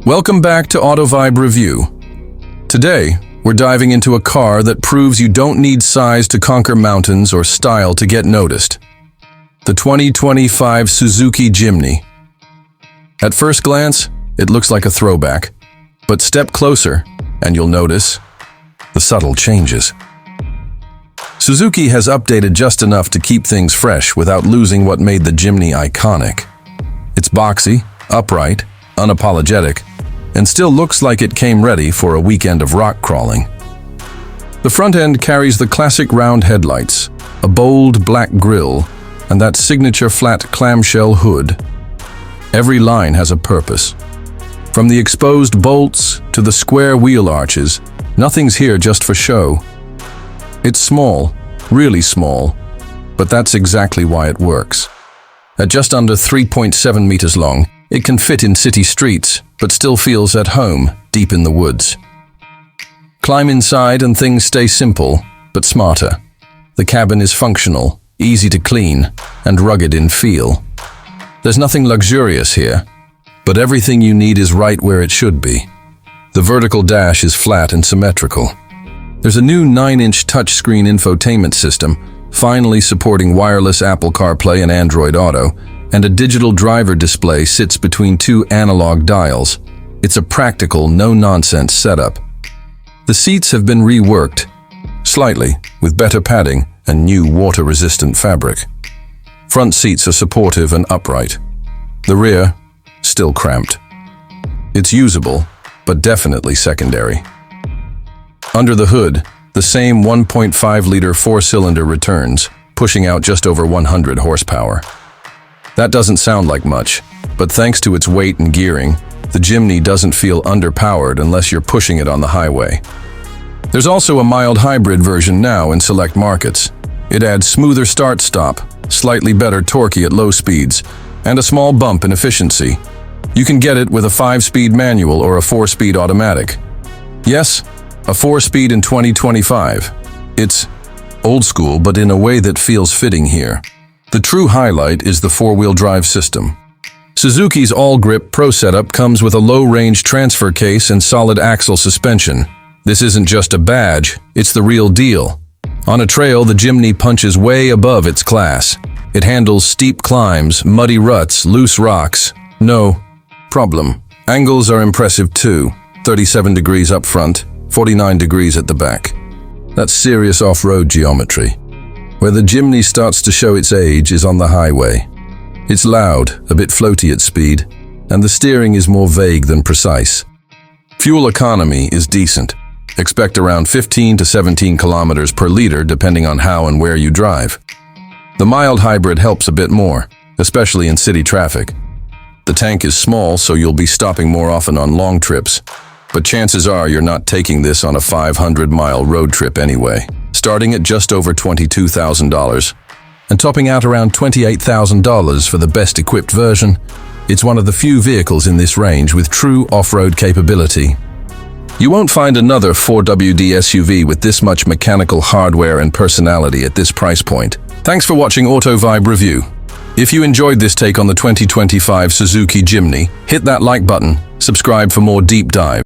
Welcome back to AutoVibe Review. Today, we're diving into a car that proves you don't need size to conquer mountains or style to get noticed. The 2025 Suzuki Jimny. At first glance, it looks like a throwback, but step closer and you'll notice the subtle changes. Suzuki has updated just enough to keep things fresh without losing what made the Jimny iconic. It's boxy, upright, unapologetic, and still looks like it came ready for a weekend of rock crawling. The front end carries the classic round headlights, a bold black grille, and that signature flat clamshell hood. Every line has a purpose. From the exposed bolts to the square wheel arches, nothing's here just for show. It's small, really small, but that's exactly why it works. At just under 3.7 meters long, it can fit in city streets, but still feels at home, deep in the woods. Climb inside and things stay simple, but smarter. The cabin is functional, easy to clean, and rugged in feel. There's nothing luxurious here, but everything you need is right where it should be. The vertical dash is flat and symmetrical. There's a new 9-inch touchscreen infotainment system, finally supporting wireless Apple CarPlay and Android Auto, and a digital driver display sits between two analog dials. It's a practical, no-nonsense setup. The seats have been reworked, slightly, with better padding and new water-resistant fabric. Front seats are supportive and upright. The rear, still cramped. It's usable, but definitely secondary. Under the hood, the same 1.5-liter four-cylinder returns, pushing out just over 100 horsepower. That doesn't sound like much, but thanks to its weight and gearing, the Jimny doesn't feel underpowered unless you're pushing it on the highway. There's also a mild hybrid version now in select markets. It adds smoother start-stop, slightly better torque at low speeds, and a small bump in efficiency. You can get it with a 5-speed manual or a 4-speed automatic. Yes, a 4-speed in 2025. It's old school, but in a way that feels fitting here. The true highlight is the 4-wheel drive system. Suzuki's All-Grip Pro setup comes with a low-range transfer case and solid axle suspension. This isn't just a badge, it's the real deal. On a trail, the Jimny punches way above its class. It handles steep climbs, muddy ruts, loose rocks. No problem. Angles are impressive too. 37 degrees up front, 49 degrees at the back. That's serious off-road geometry. Where the Jimny starts to show its age is on the highway. It's loud, a bit floaty at speed, and the steering is more vague than precise. Fuel economy is decent. Expect around 15 to 17 kilometers per liter depending on how and where you drive. The mild hybrid helps a bit more, especially in city traffic. The tank is small, so you'll be stopping more often on long trips, but chances are you're not taking this on a 500-mile road trip anyway. Starting at just over $22,000 and topping out around $28,000 for the best equipped version, it's one of the few vehicles in this range with true off-road capability. You won't find another 4WD SUV with this much mechanical hardware and personality at this price point. Thanks for watching AutoVibe Review. If you enjoyed this take on the 2025 Suzuki Jimny, hit that like button, subscribe for more deep dive.